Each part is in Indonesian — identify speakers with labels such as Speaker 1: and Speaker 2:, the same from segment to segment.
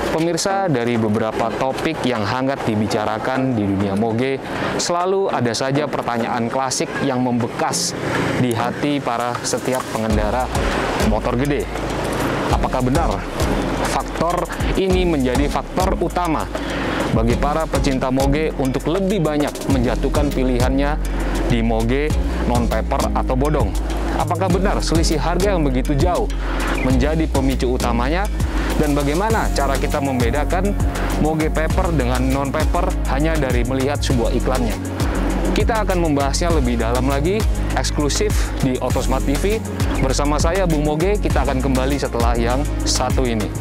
Speaker 1: Pemirsa, dari beberapa topik yang hangat dibicarakan di dunia moge, selalu ada saja pertanyaan klasik yang membekas di hati para setiap pengendara motor gede. Apakah benar faktor ini menjadi faktor utama bagi para pecinta moge untuk lebih banyak menjatuhkan pilihannya di moge non-paper atau bodong? Apakah benar selisih harga yang begitu jauh menjadi pemicu utamanya? Dan bagaimana cara kita membedakan moge paper dengan non-paper hanya dari melihat sebuah iklannya? Kita akan membahasnya lebih dalam lagi, eksklusif di Otosmart TV. Bersama saya, Bung Moge, kita akan kembali setelah yang satu ini.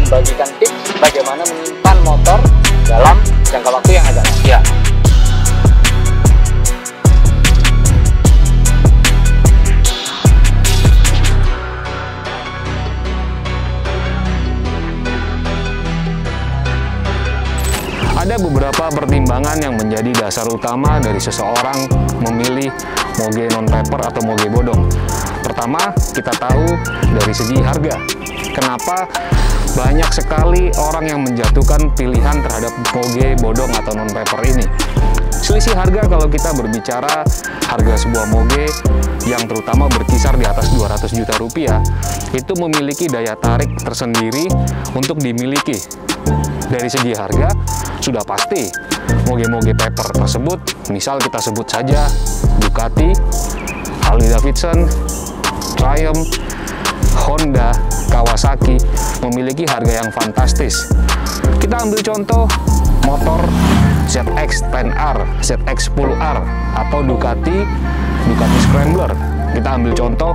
Speaker 2: Bagikan tips bagaimana menyimpan motor dalam jangka waktu yang agak lama. Ya.
Speaker 1: Ada beberapa pertimbangan yang menjadi dasar utama dari seseorang memilih moge non-paper atau moge bodong. Pertama, kita tahu dari segi harga. Kenapa banyak sekali orang yang menjatuhkan pilihan terhadap moge bodong atau non-paper ini? Selisih harga, kalau kita berbicara harga sebuah moge yang terutama berkisar di atas 200 juta rupiah, itu memiliki daya tarik tersendiri untuk dimiliki. Dari segi harga, sudah pasti moge-moge paper tersebut, misal kita sebut saja Ducati, Harley-Davidson, Triumph, Honda, Kawasaki, memiliki harga yang fantastis. Kita ambil contoh motor ZX-10R, ZX-10R, atau Ducati Scrambler. Kita ambil contoh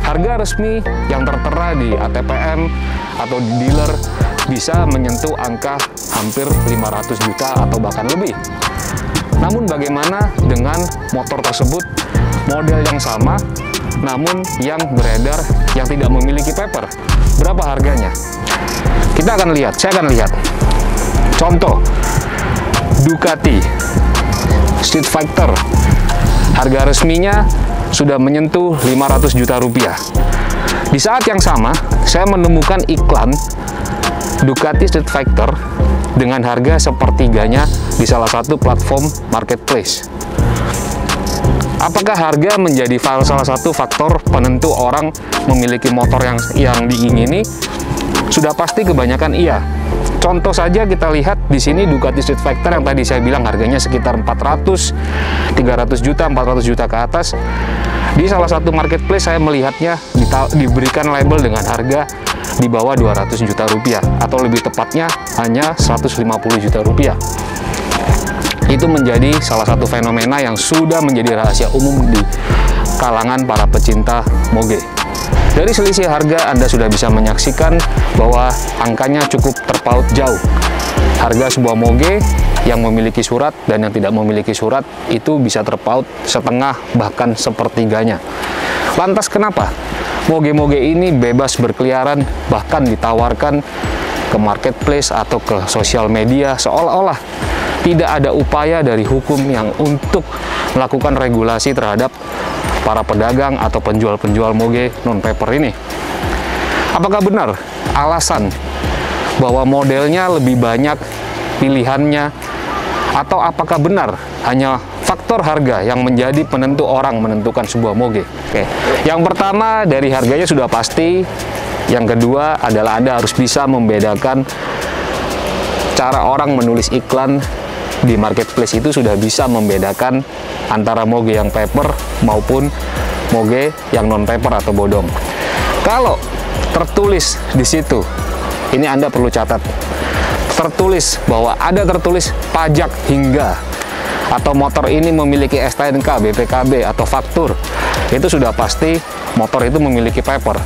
Speaker 1: harga resmi yang tertera di ATPM atau di dealer bisa menyentuh angka hampir 500 juta atau bahkan lebih. Namun bagaimana dengan motor tersebut, model yang sama, namun yang beredar yang tidak memiliki paper? Berapa harganya? Kita akan lihat, saya akan lihat. Contoh, Ducati Street Fighter, harga resminya sudah menyentuh 500 juta rupiah. Di saat yang sama, saya menemukan iklan Ducati Street Fighter dengan harga sepertiganya di salah satu platform marketplace. Apakah harga menjadi salah satu faktor penentu orang memiliki motor yang diingini? Sudah pasti kebanyakan iya. Contoh saja kita lihat di sini Ducati Street Fighter yang tadi saya bilang harganya sekitar 300 juta, 400 juta ke atas. Di salah satu marketplace saya melihatnya diberikan label dengan harga di bawah 200 juta rupiah, atau lebih tepatnya hanya 150 juta rupiah. Itu menjadi salah satu fenomena yang sudah menjadi rahasia umum di kalangan para pecinta moge. Dari selisih harga, Anda sudah bisa menyaksikan bahwa angkanya cukup terpaut jauh. Harga sebuah moge yang memiliki surat dan yang tidak memiliki surat itu bisa terpaut setengah bahkan sepertiganya. Lantas kenapa moge-moge ini bebas berkeliaran, bahkan ditawarkan ke marketplace atau ke sosial media, seolah-olah tidak ada upaya dari hukum yang untuk melakukan regulasi terhadap para pedagang atau penjual-penjual moge non-paper ini? Apakah benar alasan bahwa modelnya lebih banyak pilihannya, atau apakah benar hanya faktor harga yang menjadi penentu orang menentukan sebuah moge? Oke. Yang pertama, dari harganya sudah pasti. Yang kedua adalah Anda harus bisa membedakan cara orang menulis iklan di marketplace, itu sudah bisa membedakan antara moge yang paper maupun moge yang non-paper atau bodong. Kalau tertulis di situ, ini Anda perlu catat, tertulis bahwa tertulis pajak hingga, atau motor ini memiliki STNK, BPKB, atau faktur, itu sudah pasti motor itu memiliki paper.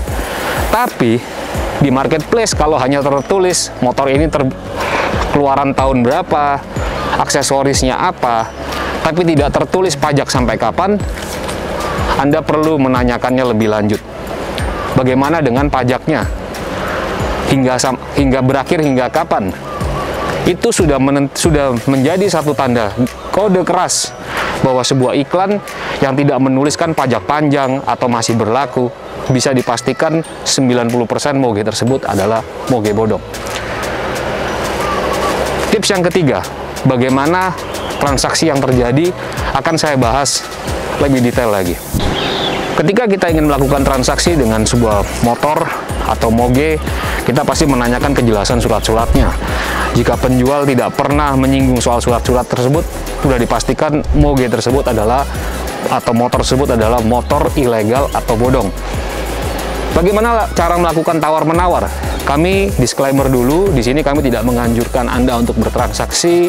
Speaker 1: Tapi di marketplace kalau hanya tertulis motor ini keluaran tahun berapa, aksesorisnya apa, tapi tidak tertulis pajak sampai kapan, Anda perlu menanyakannya lebih lanjut. Bagaimana dengan pajaknya? Hingga berakhir hingga kapan? itu sudah menjadi satu tanda kode keras bahwa sebuah iklan yang tidak menuliskan pajak panjang atau masih berlaku, bisa dipastikan 90% moge tersebut adalah moge bodong. Tips yang ketiga, bagaimana transaksi yang terjadi akan saya bahas lebih detail lagi. Ketika kita ingin melakukan transaksi dengan sebuah motor atau moge, kita pasti menanyakan kejelasan surat-suratnya. Jika penjual tidak pernah menyinggung soal surat-surat tersebut, sudah dipastikan moge tersebut adalah atau motor tersebut adalah motor ilegal atau bodong. Bagaimana cara melakukan tawar-menawar? Kami disclaimer dulu, di sini kami tidak menganjurkan Anda untuk bertransaksi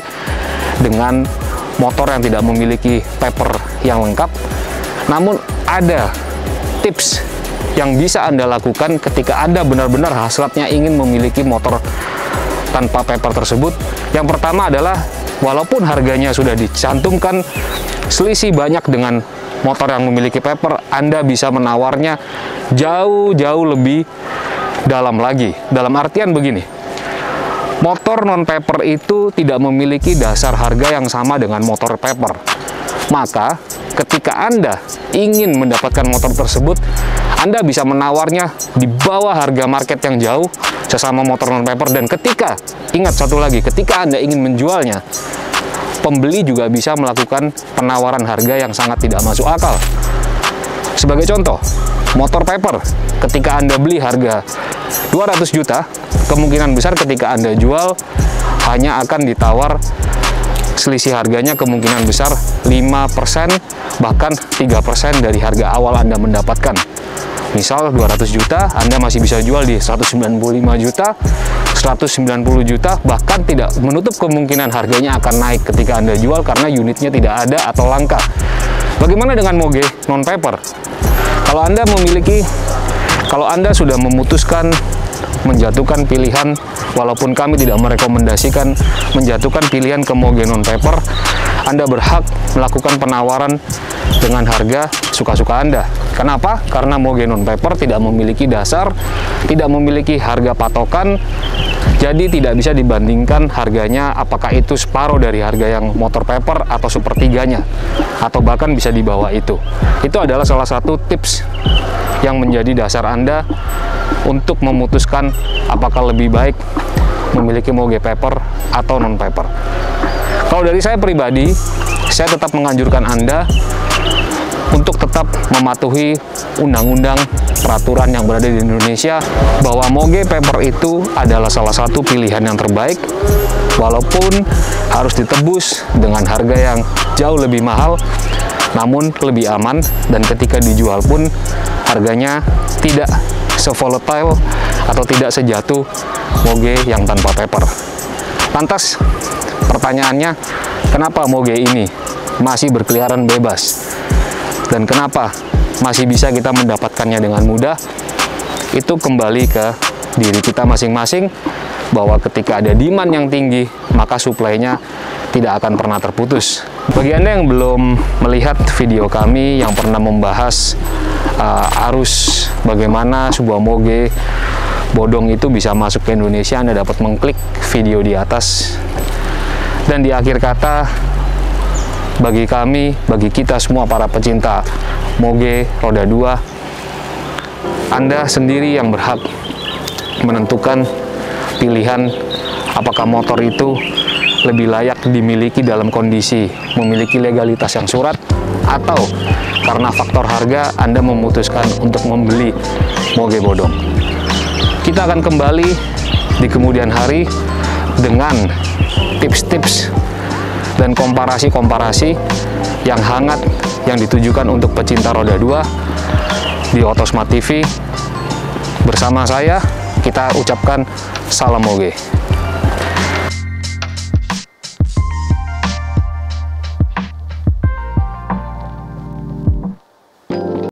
Speaker 1: dengan motor yang tidak memiliki paper yang lengkap. Namun ada tips yang bisa Anda lakukan ketika Anda benar-benar hasratnya ingin memiliki motor tanpa paper tersebut. Yang pertama adalah, walaupun harganya sudah dicantumkan selisih banyak dengan motor yang memiliki paper, Anda bisa menawarnya jauh-jauh lebih dalam lagi. Dalam artian begini, motor non-paper itu tidak memiliki dasar harga yang sama dengan motor paper. Maka ketika Anda ingin mendapatkan motor tersebut, Anda bisa menawarnya di bawah harga market yang jauh sesama motor non-paper. Dan ketika, ingat satu lagi, ketika Anda ingin menjualnya, pembeli juga bisa melakukan penawaran harga yang sangat tidak masuk akal. Sebagai contoh, motor paper, ketika Anda beli harga 200 juta, kemungkinan besar ketika Anda jual hanya akan ditawar selisih harganya kemungkinan besar 5%, bahkan 3% dari harga awal Anda mendapatkan. Misal 200 juta, Anda masih bisa jual di 195 juta, 190 juta, bahkan tidak menutup kemungkinan harganya akan naik ketika Anda jual karena unitnya tidak ada atau langka. Bagaimana dengan moge non-paper? Kalau Anda sudah memutuskan menjatuhkan pilihan, walaupun kami tidak merekomendasikan menjatuhkan pilihan ke moge non-paper, Anda berhak melakukan penawaran dengan harga suka-suka Anda. Kenapa? Karena moge non-paper tidak memiliki dasar, tidak memiliki harga patokan, jadi tidak bisa dibandingkan harganya apakah itu separuh dari harga yang motor paper atau sepertiganya, atau bahkan bisa di bawah itu. Itu adalah salah satu tips yang menjadi dasar Anda untuk memutuskan apakah lebih baik memiliki moge paper atau non-paper. Kalau dari saya pribadi, saya tetap menganjurkan Anda untuk tetap mematuhi undang-undang peraturan yang berada di Indonesia, bahwa moge paper itu adalah salah satu pilihan yang terbaik, walaupun harus ditebus dengan harga yang jauh lebih mahal, namun lebih aman, dan ketika dijual pun harganya tidak se-volatile atau tidak sejatuh moge yang tanpa paper. Lantas pertanyaannya, kenapa moge ini masih berkeliaran bebas? Dan kenapa masih bisa kita mendapatkannya dengan mudah? Itu kembali ke diri kita masing-masing, bahwa ketika ada demand yang tinggi, maka supply-nya tidak akan pernah terputus. Bagi Anda yang belum melihat video kami yang pernah membahas arus bagaimana sebuah moge bodong itu bisa masuk ke Indonesia, Anda dapat mengklik video di atas. Dan di akhir kata, bagi kami, bagi kita semua para pecinta moge roda 2, Anda sendiri yang berhak menentukan pilihan apakah motor itu lebih layak dimiliki dalam kondisi memiliki legalitas yang surat, atau karena faktor harga Anda memutuskan untuk membeli moge bodong. Kita akan kembali di kemudian hari dengan tips-tips dan komparasi-komparasi yang hangat yang ditujukan untuk pecinta roda 2 di Otosmart TV. Bersama saya, kita ucapkan salam moge.